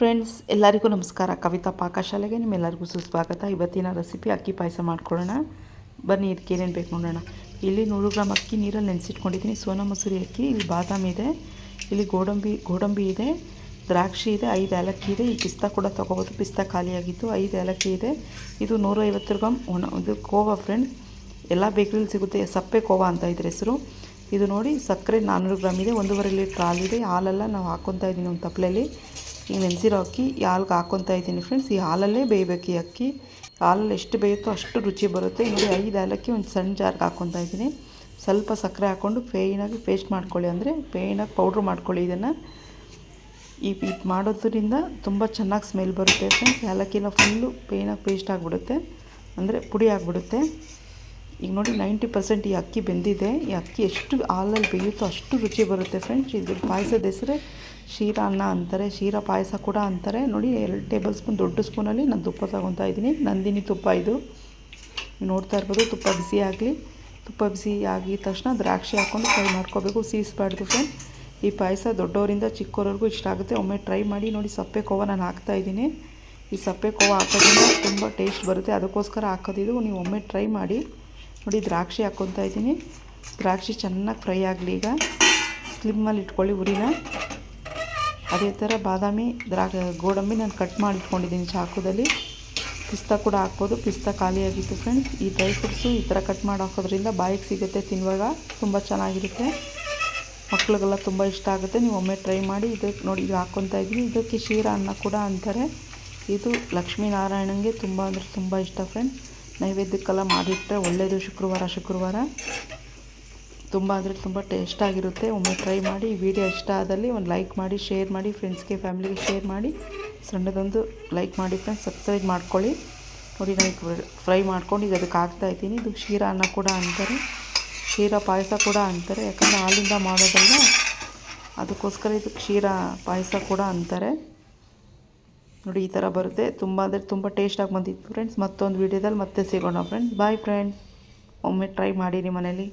Friends, ಎಲ್ಲರಿಗೂ ನಮಸ್ಕಾರ. ಕವಿತಾ ಪಾಕಶಾಲೆಗೆ ನಿಮ್ಮೆಲ್ಲರಿಗೂ ಸುಸ್ವಾಗತ. ಇವತ್ತಿನ ರೆಸಿಪಿ ಅಕ್ಕಿ ಪಾಯಸ ಮಾಡ್ಕೊಳ್ಳೋಣ. ಬನ್ನಿ, ಇದಕ್ಕೆ ಏನೇನು ಬೇಕು ನೋಡೋಣ. ಇಲ್ಲಿ 100 ಗ್ರಾಮ್ ಅಕ್ಕಿ ನೀರಲ್ಲಿ ನೆನೆಸಿಟ್ಕೊಂಡಿದ್ದೀನಿ. ಸೋನಾ ಮಸೂರಿ ಅಕ್ಕಿ, ಇಲ್ಲಿ ಬಾದಾಮಿ ಇದೆ, ಇಲ್ಲಿ ಗೋಡಂಬಿ ಇದೆ, ದ್ರಾಕ್ಷಿ ಇದೆ, 5 ಏಲಕ್ಕಿ ಇದೆ. ಈ ಪಿಸ್ತಾ ಕೂಡ ತೊಗೋಬೋದು, ಪಿಸ್ತಾ ಖಾಲಿಯಾಗಿತ್ತು. 5 ಏಲಕ್ಕಿ ಇದೆ. ಇದು 150 ಗ್ರಾಮ್ ಇದು ಕೋವಾ ಫ್ರೆಂಡ್ಸ್, ಎಲ್ಲ ಬೇಕ್ರಿಲಿ ಸಿಗುತ್ತೆ. ಸಪ್ಪೆ ಕೋವಾ ಅಂತ ಇದ್ರ ಹೆಸರು. ಇದು ನೋಡಿ, ಸಕ್ಕರೆ 400 ಗ್ರಾಮ್ ಇದೆ. 1.5 ಲೀಟ್ರ್ ಹಾಲಿದೆ. ಹಾಲೆಲ್ಲ ನಾವು ಹಾಕ್ಕೊತಾ ಇದ್ದೀನಿ ಒಂದು ತಪ್ಪಲೆಯಲ್ಲಿ. ಈಗ ನೆನೆಸಿರೋ ಅಕ್ಕಿ ಈ ಹಾಲ್ಗೆ ಹಾಕ್ಕೊತಾ ಇದ್ದೀನಿ ಫ್ರೆಂಡ್ಸ್. ಈ ಹಾಲಲ್ಲೇ ಬೇಯಬೇಕು. ಈ ಅಕ್ಕಿ ಹಾಲಲ್ಲಿ ಎಷ್ಟು ಬೇಯುತ್ತೋ ಅಷ್ಟು ರುಚಿ ಬರುತ್ತೆ. ನೋಡಿ, 5 ಏಲಕ್ಕಿ ಒಂದು ಸಣ್ಣ ಜಾರ್ಗೆ ಹಾಕ್ಕೊತಾ ಇದ್ದೀನಿ. ಸ್ವಲ್ಪ ಸಕ್ಕರೆ ಹಾಕ್ಕೊಂಡು ಫೇನಾಗಿ ಪೇಸ್ಟ್ ಮಾಡ್ಕೊಳ್ಳಿ, ಅಂದರೆ ಫೇನಾಗಿ ಪೌಡ್ರ್ ಮಾಡ್ಕೊಳ್ಳಿ. ಇದನ್ನು ಇದು ಮಾಡೋದ್ರಿಂದ ತುಂಬ ಚೆನ್ನಾಗಿ ಸ್ಮೆಲ್ ಬರುತ್ತೆ ಫ್ರೆಂಡ್ಸ್. ಏಲಕ್ಕಿನ ಫುಲ್ಲು ಫೇನಾಗಿ ಪೇಸ್ಟ್ ಆಗಿಬಿಡುತ್ತೆ, ಅಂದರೆ ಪುಡಿ ಆಗಿಬಿಡುತ್ತೆ. ಈಗ ನೋಡಿ, 90% ಈ ಅಕ್ಕಿ ಬೆಂದಿದೆ. ಈ ಅಕ್ಕಿ ಎಷ್ಟು ಹಾಲಲ್ಲಿ ಬೇಯುತ್ತೋ ಅಷ್ಟು ರುಚಿ ಬರುತ್ತೆ ಫ್ರೆಂಡ್ಸ್. ಇದ್ರ ಪಾಯಸದ ಹೆಸರೇ ಶೀರಾ ಅನ್ನ ಅಂತಾರೆ, ಶೀರಾ ಪಾಯಸ ಕೂಡ ಅಂತಾರೆ. ನೋಡಿ, 2 ಟೇಬಲ್ ಸ್ಪೂನ್ ದೊಡ್ಡ ಸ್ಪೂನಲ್ಲಿ ನಾನು ತುಪ್ಪ ತಗೊತಾ ಇದ್ದೀನಿ. ನಂದಿನಿ ತುಪ್ಪ ಇದು, ನೋಡ್ತಾ ಇರ್ಬೋದು. ತುಪ್ಪ ಬಿಸಿ ಆಗಲಿ. ತುಪ್ಪ ಬಿಸಿ ಆಗಿದ ತಕ್ಷಣ ದ್ರಾಕ್ಷಿ ಹಾಕ್ಕೊಂಡು ಫ್ರೈ ಮಾಡ್ಕೋಬೇಕು, ಸೀಸ್ಬಾರ್ದು ಫ್ರೆಂಡ್ಸ್. ಈ ಪಾಯಸ ದೊಡ್ಡವರಿಂದ ಚಿಕ್ಕವರೆಗೂ ಇಷ್ಟ ಆಗುತ್ತೆ. ಒಮ್ಮೆ ಟ್ರೈ ಮಾಡಿ ನೋಡಿ. ಸಪ್ಪೆ ಕೋವಾ ನಾನು ಹಾಕ್ತಾಯಿದ್ದೀನಿ. ಈ ಸಪ್ಪೆ ಕೋವಾ ಹಾಕೋದ್ರಿಂದ ತುಂಬ ಟೇಸ್ಟ್ ಬರುತ್ತೆ, ಅದಕ್ಕೋಸ್ಕರ ಹಾಕೋದಿದು. ನೀವು ಒಮ್ಮೆ ಟ್ರೈ ಮಾಡಿ ನೋಡಿ. ದ್ರಾಕ್ಷಿ ಹಾಕ್ಕೊತಾ ಇದ್ದೀನಿ. ದ್ರಾಕ್ಷಿ ಚೆನ್ನಾಗಿ ಫ್ರೈ ಆಗಲಿ. ಈಗ ಸ್ಲಿಮ್ಮಲ್ಲಿ ಇಟ್ಕೊಳ್ಳಿ ಉರಿನ. ಅದೇ ಥರ ಬಾದಾಮಿ, ಗೋಡಂಬಿ ನಾನು ಕಟ್ ಮಾಡಿ ಇಟ್ಕೊಂಡಿದ್ದೀನಿ ಚಾಕುದಲ್ಲಿ. ಪಿಸ್ತಾ ಕೂಡ ಹಾಕ್ಬೋದು, ಪಿಸ್ತಾ ಖಾಲಿಯಾಗಿತ್ತು ಫ್ರೆಂಡ್ಸ್. ಈ ಡ್ರೈ ಫ್ರೂಟ್ಸು ಈ ಥರ ಕಟ್ ಮಾಡಿ ಹಾಕೋದ್ರಿಂದ ಬಾಯಿಗೆ ಸಿಗುತ್ತೆ, ತಿನ್ನುವಾಗ ತುಂಬ ಚೆನ್ನಾಗಿರುತ್ತೆ. ಮಕ್ಳಿಗೆಲ್ಲ ತುಂಬ ಇಷ್ಟ ಆಗುತ್ತೆ. ನೀವು ಒಮ್ಮೆ ಟ್ರೈ ಮಾಡಿ. ಇದಕ್ಕೆ ನೋಡಿ, ಇದು ಹಾಕ್ಕೊತಾ ಇದ್ದೀನಿ. ಇದಕ್ಕೆ ಶೀರಾ ಅನ್ನ ಕೂಡ ಅಂತಾರೆ. ಇದು ಲಕ್ಷ್ಮೀನಾರಾಯಣಂಗೆ ತುಂಬ ಅಂದರೆ ತುಂಬ ಇಷ್ಟ ಫ್ರೆಂಡ್ಸ್. ನೈವೇದ್ಯಕ್ಕೆಲ್ಲ ಮಾಡಿಟ್ಟರೆ ಒಳ್ಳೆಯದು. ಶುಕ್ರವಾರ ತುಂಬ ಅಂದರೆ ತುಂಬ ಟೇಸ್ಟಾಗಿರುತ್ತೆ. ಒಮ್ಮೆ ಟ್ರೈ ಮಾಡಿ. ಈ ವಿಡಿಯೋ ಇಷ್ಟ ಆದಲ್ಲಿ ಒಂದು ಲೈಕ್ ಮಾಡಿ, ಶೇರ್ ಮಾಡಿ, ಫ್ರೆಂಡ್ಸ್ಗೆ ಫ್ಯಾಮಿಲಿಗೆ ಶೇರ್ ಮಾಡಿ. ಸಣ್ಣದೊಂದು ಲೈಕ್ ಮಾಡಿ ಫ್ರೆಂಡ್ಸ್, ಸಬ್ಸ್ಕ್ರೈಬ್ ಮಾಡ್ಕೊಳ್ಳಿ. ನೋಡಿ, ನಾನು ಫ್ರೈ ಮಾಡ್ಕೊಂಡು ಈಗ ಅದಕ್ಕೆ ಹಾಕ್ತಾಯಿದ್ದೀನಿ. ಇದು ಶೀರಾ ಅನ್ನ ಕೂಡ ಅಂತಾರೆ, ಶೀರಾ ಪಾಯಸ ಕೂಡ ಅಂತಾರೆ. ಯಾಕಂದರೆ ಹಾಲಿಂದ ಮಾಡೋದಲ್ಲ, ಅದಕ್ಕೋಸ್ಕರ ಇದಕ್ಕೆ ಶೀರಾ ಪಾಯಸ ಕೂಡ ಅಂತಾರೆ. ನೋಡಿ, ಈ ಥರ ಬರುತ್ತೆ. ತುಂಬ ಅಂದರೆ ತುಂಬ ಟೇಸ್ಟಾಗಿ ಬಂದಿತ್ತು ಫ್ರೆಂಡ್ಸ್. ಮತ್ತೊಂದು ವೀಡಿಯೋದಲ್ಲಿ ಮತ್ತೆ ಸಿಗೋಣ ಫ್ರೆಂಡ್ಸ್. Bye friends. ಒಮ್ಮೆ ಟ್ರೈ ಮಾಡಿರಿ ಮನೇಲಿ.